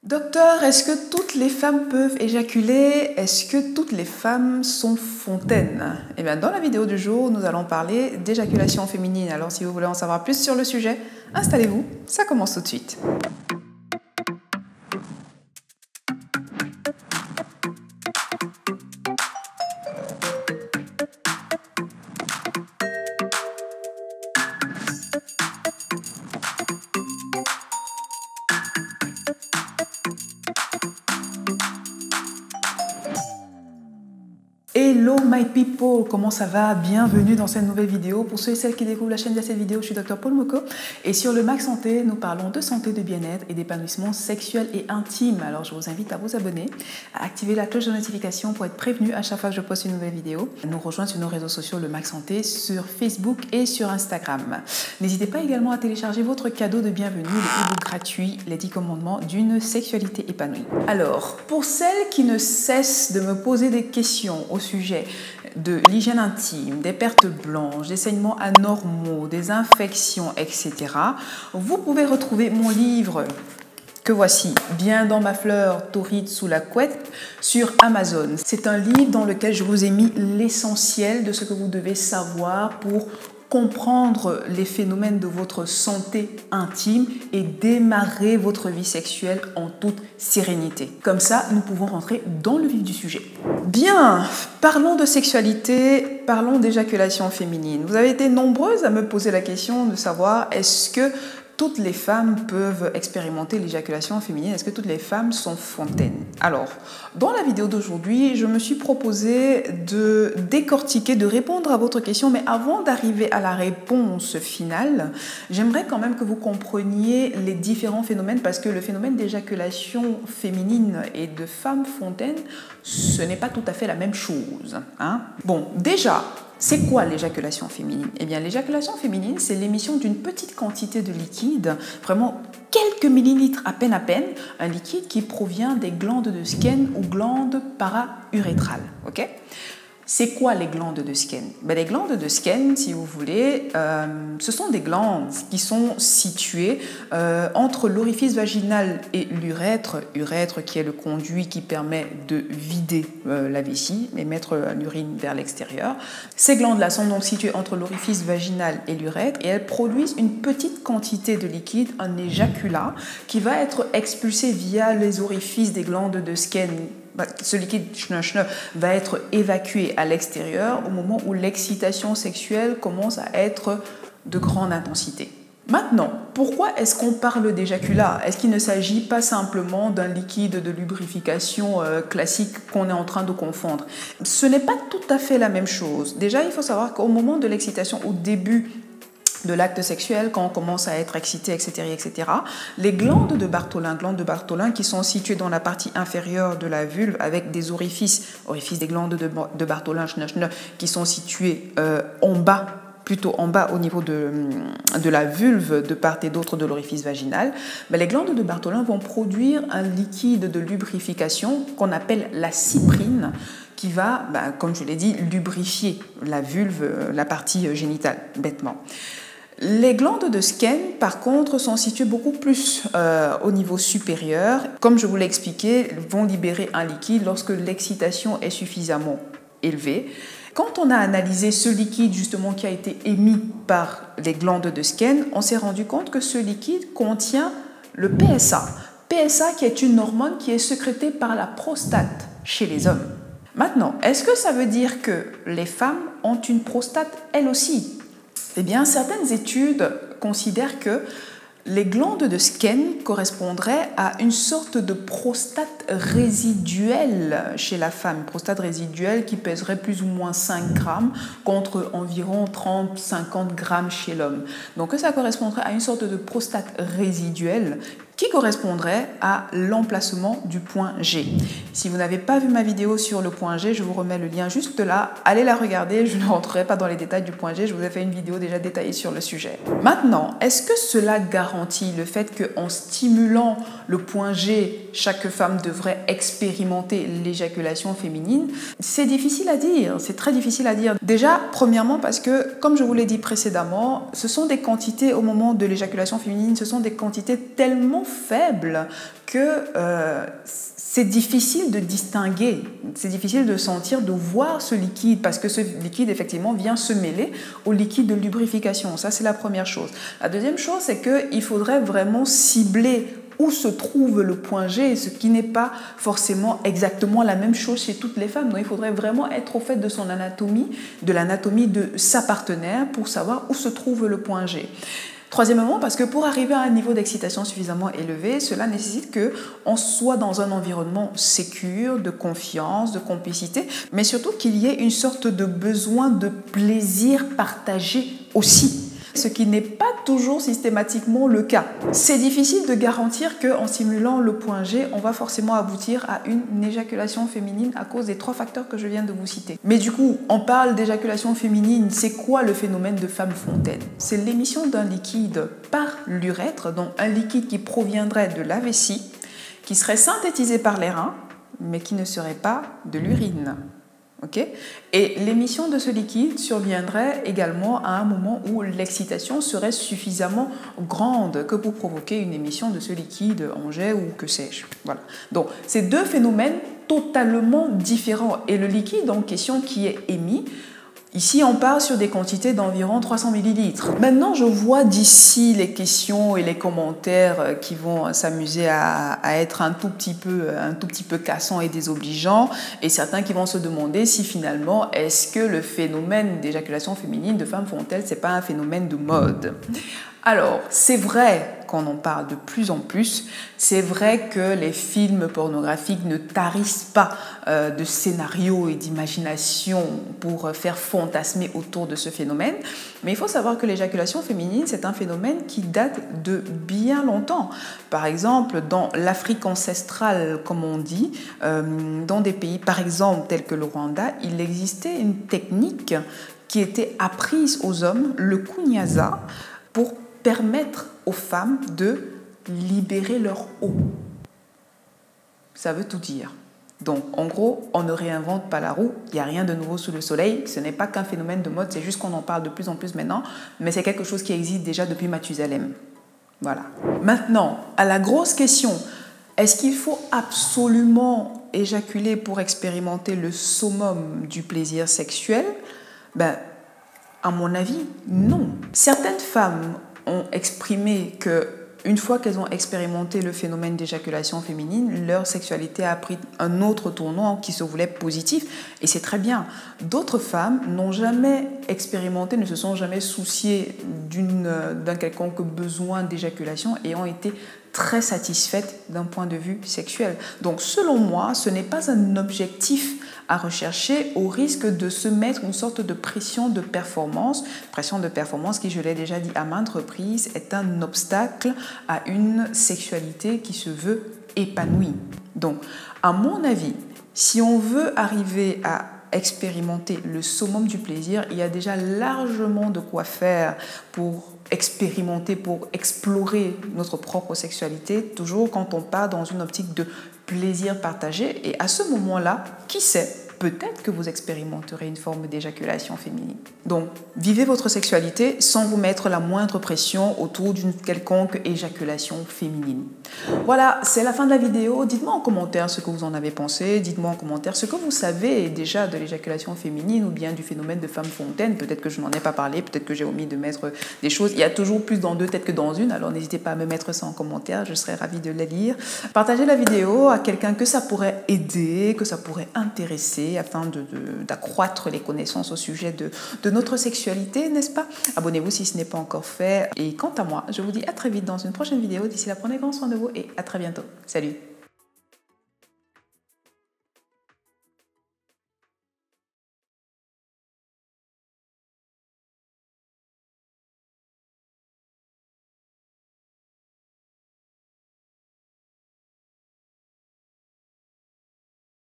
Docteur, est-ce que toutes les femmes peuvent éjaculer? Est-ce que toutes les femmes sont fontaines? Eh bien, dans la vidéo du jour, nous allons parler d'éjaculation féminine. Alors, si vous voulez en savoir plus sur le sujet, installez-vous, ça commence tout de suite. Hello my people, comment ça va? Bienvenue dans cette nouvelle vidéo. Pour ceux et celles qui découvrent la chaîne via cette vidéo, je suis Dr Paul Moko et sur le Mac Santé, nous parlons de santé, de bien-être et d'épanouissement sexuel et intime. Alors je vous invite à vous abonner, à activer la cloche de notification pour être prévenu à chaque fois que je poste une nouvelle vidéo. Nous rejoindre sur nos réseaux sociaux, le Mac Santé, sur Facebook et sur Instagram. N'hésitez pas également à télécharger votre cadeau de bienvenue, le e-book gratuit, les 10 commandements d'une sexualité épanouie. Alors, pour celles qui ne cessent de me poser des questions au sujet de l'hygiène intime, des pertes blanches, des saignements anormaux, des infections, etc., vous pouvez retrouver mon livre que voici, Bien dans ma fleur, torride sous la couette, sur Amazon. C'est un livre dans lequel je vous ai mis l'essentiel de ce que vous devez savoir pour comprendre les phénomènes de votre santé intime et démarrer votre vie sexuelle en toute sérénité. Comme ça, nous pouvons rentrer dans le vif du sujet. Bien, parlons de sexualité, parlons d'éjaculation féminine. Vous avez été nombreuses à me poser la question de savoir est-ce que toutes les femmes peuvent expérimenter l'éjaculation féminine? Est-ce que toutes les femmes sont fontaines? Alors, dans la vidéo d'aujourd'hui, je me suis proposé de décortiquer, de répondre à votre question, mais avant d'arriver à la réponse finale, j'aimerais quand même que vous compreniez les différents phénomènes, parce que le phénomène d'éjaculation féminine et de femme fontaine, ce n'est pas tout à fait la même chose, hein? Bon, déjà, c'est quoi l'éjaculation féminine? Eh bien, l'éjaculation féminine, c'est l'émission d'une petite quantité de liquide, vraiment quelques millilitres à peine, un liquide qui provient des glandes de Skene ou glandes para-urétrales. Ok? C'est quoi les glandes de Skene? Les glandes de Skene, si vous voulez, ce sont des glandes qui sont situées entre l'orifice vaginal et l'urètre. Urètre qui est le conduit qui permet de vider la vessie et mettre l'urine vers l'extérieur. Ces glandes-là sont donc situées entre l'orifice vaginal et l'urètre et elles produisent une petite quantité de liquide, un éjaculat, qui va être expulsé via les orifices des glandes de Skene. Ce liquide va être évacué à l'extérieur au moment où l'excitation sexuelle commence à être de grande intensité. Maintenant, pourquoi est-ce qu'on parle d'éjaculat? Est-ce qu'il ne s'agit pas simplement d'un liquide de lubrification classique qu'on est en train de confondre? Ce n'est pas tout à fait la même chose. Déjà, il faut savoir qu'au moment de l'excitation, au début de l'acte sexuel, quand on commence à être excité, etc., les glandes de Bartholin qui sont situées dans la partie inférieure de la vulve avec des orifices des glandes de Bartholin qui sont situés plutôt en bas au niveau de la vulve de part et d'autre de l'orifice vaginal, les glandes de Bartholin vont produire un liquide de lubrification qu'on appelle la cyprine, qui va, comme je l'ai dit, lubrifier la vulve, la partie génitale, bêtement. Les glandes de Skene, par contre, sont situées beaucoup plus au niveau supérieur. Comme je vous l'ai expliqué, vont libérer un liquide lorsque l'excitation est suffisamment élevée. Quand on a analysé ce liquide justement qui a été émis par les glandes de Skene, on s'est rendu compte que ce liquide contient le PSA. PSA qui est une hormone qui est sécrétée par la prostate chez les hommes. Maintenant, est-ce que ça veut dire que les femmes ont une prostate elles aussi? Eh bien, certaines études considèrent que les glandes de Skene correspondraient à une sorte de prostate résiduelle chez la femme. Une prostate résiduelle qui pèserait plus ou moins 5 grammes contre environ 30-50 grammes chez l'homme. Donc ça correspondrait à une sorte de prostate résiduelle qui correspondrait à l'emplacement du point G. Si vous n'avez pas vu ma vidéo sur le point G, je vous remets le lien juste là. Allez la regarder, je ne rentrerai pas dans les détails du point G, je vous ai fait une vidéo déjà détaillée sur le sujet. Maintenant, est-ce que cela garantit le fait qu'en stimulant le point G, chaque femme devrait expérimenter l'éjaculation féminine? C'est difficile à dire, c'est très difficile à dire. Déjà, premièrement parce que, comme je vous l'ai dit précédemment, ce sont des quantités au moment de l'éjaculation féminine, ce sont des quantités tellement faible que c'est difficile de distinguer, c'est difficile de sentir, de voir ce liquide, parce que ce liquide, effectivement, vient se mêler au liquide de lubrification. Ça, c'est la première chose. La deuxième chose, c'est qu'il faudrait vraiment cibler où se trouve le point G, ce qui n'est pas forcément exactement la même chose chez toutes les femmes. Donc, il faudrait vraiment être au fait de son anatomie, de l'anatomie de sa partenaire pour savoir où se trouve le point G. Troisièmement, parce que pour arriver à un niveau d'excitation suffisamment élevé, cela nécessite qu'on soit dans un environnement sécure, de confiance, de complicité, mais surtout qu'il y ait une sorte de besoin de plaisir partagé aussi. Ce qui n'est pas toujours systématiquement le cas. C'est difficile de garantir qu'en stimulant le point G, on va forcément aboutir à une éjaculation féminine à cause des 3 facteurs que je viens de vous citer. Mais du coup, on parle d'éjaculation féminine, c'est quoi le phénomène de femme fontaine? C'est l'émission d'un liquide par l'urètre, donc un liquide qui proviendrait de la vessie, qui serait synthétisé par les reins, mais qui ne serait pas de l'urine. Okay. Et l'émission de ce liquide surviendrait également à un moment où l'excitation serait suffisamment grande que pour provoquer une émission de ce liquide en jet ou que sais-je. Voilà. Donc, c'est 2 phénomènes totalement différents. Et le liquide en question qui est émis, ici, on part sur des quantités d'environ 300 ml. Maintenant, je vois d'ici les questions et les commentaires qui vont s'amuser à être un tout petit peu cassants et désobligeants, et certains qui vont se demander si finalement, est-ce que le phénomène d'éjaculation féminine de femme fontaine, c'est pas un phénomène de mode? Alors, c'est vrai qu'on en parle de plus en plus, c'est vrai que les films pornographiques ne tarissent pas de scénarios et d'imagination pour faire fantasmer autour de ce phénomène, mais il faut savoir que l'éjaculation féminine, c'est un phénomène qui date de bien longtemps. Par exemple, dans l'Afrique ancestrale, comme on dit, dans des pays, par exemple, tels que le Rwanda, il existait une technique qui était apprise aux hommes, le kunyaza, pour permettre aux femmes de libérer leur eau. Ça veut tout dire. Donc, en gros, on ne réinvente pas la roue, il n'y a rien de nouveau sous le soleil, ce n'est pas qu'un phénomène de mode, c'est juste qu'on en parle de plus en plus maintenant, mais c'est quelque chose qui existe déjà depuis Mathusalem. Voilà. Maintenant, à la grosse question, est-ce qu'il faut absolument éjaculer pour expérimenter le summum du plaisir sexuel? À mon avis, non. Certaines femmes ont exprimé que une fois qu'elles ont expérimenté le phénomène d'éjaculation féminine, leur sexualité a pris un autre tournant qui se voulait positif, et c'est très bien. D'autres femmes n'ont jamais expérimenté, ne se sont jamais souciées d'un quelconque besoin d'éjaculation et ont été très satisfaites d'un point de vue sexuel. Donc, selon moi, ce n'est pas un objectif à rechercher au risque de se mettre une sorte de pression de performance qui, je l'ai déjà dit à maintes reprises, est un obstacle à une sexualité qui se veut épanouie. Donc, à mon avis, si on veut arriver à expérimenter le summum du plaisir, il y a déjà largement de quoi faire pour expérimenter, pour explorer notre propre sexualité, toujours quand on part dans une optique de plaisir partagé. Et à ce moment-là, qui sait, peut-être que vous expérimenterez une forme d'éjaculation féminine. Donc, vivez votre sexualité sans vous mettre la moindre pression autour d'une quelconque éjaculation féminine. Voilà, c'est la fin de la vidéo. Dites-moi en commentaire ce que vous en avez pensé. Dites-moi en commentaire ce que vous savez déjà de l'éjaculation féminine ou bien du phénomène de femme fontaine. Peut-être que je n'en ai pas parlé, peut-être que j'ai omis de mettre des choses. Il y a toujours plus dans 2 têtes que dans une, alors n'hésitez pas à me mettre ça en commentaire. Je serai ravie de les lire. Partagez la vidéo à quelqu'un que ça pourrait aider, que ça pourrait intéresser, afin d'accroître les connaissances au sujet de notre sexualité, n'est-ce pas? Abonnez-vous si ce n'est pas encore fait. Et quant à moi, je vous dis à très vite dans une prochaine vidéo. D'ici là, prenez grand soin de vous et à très bientôt. Salut!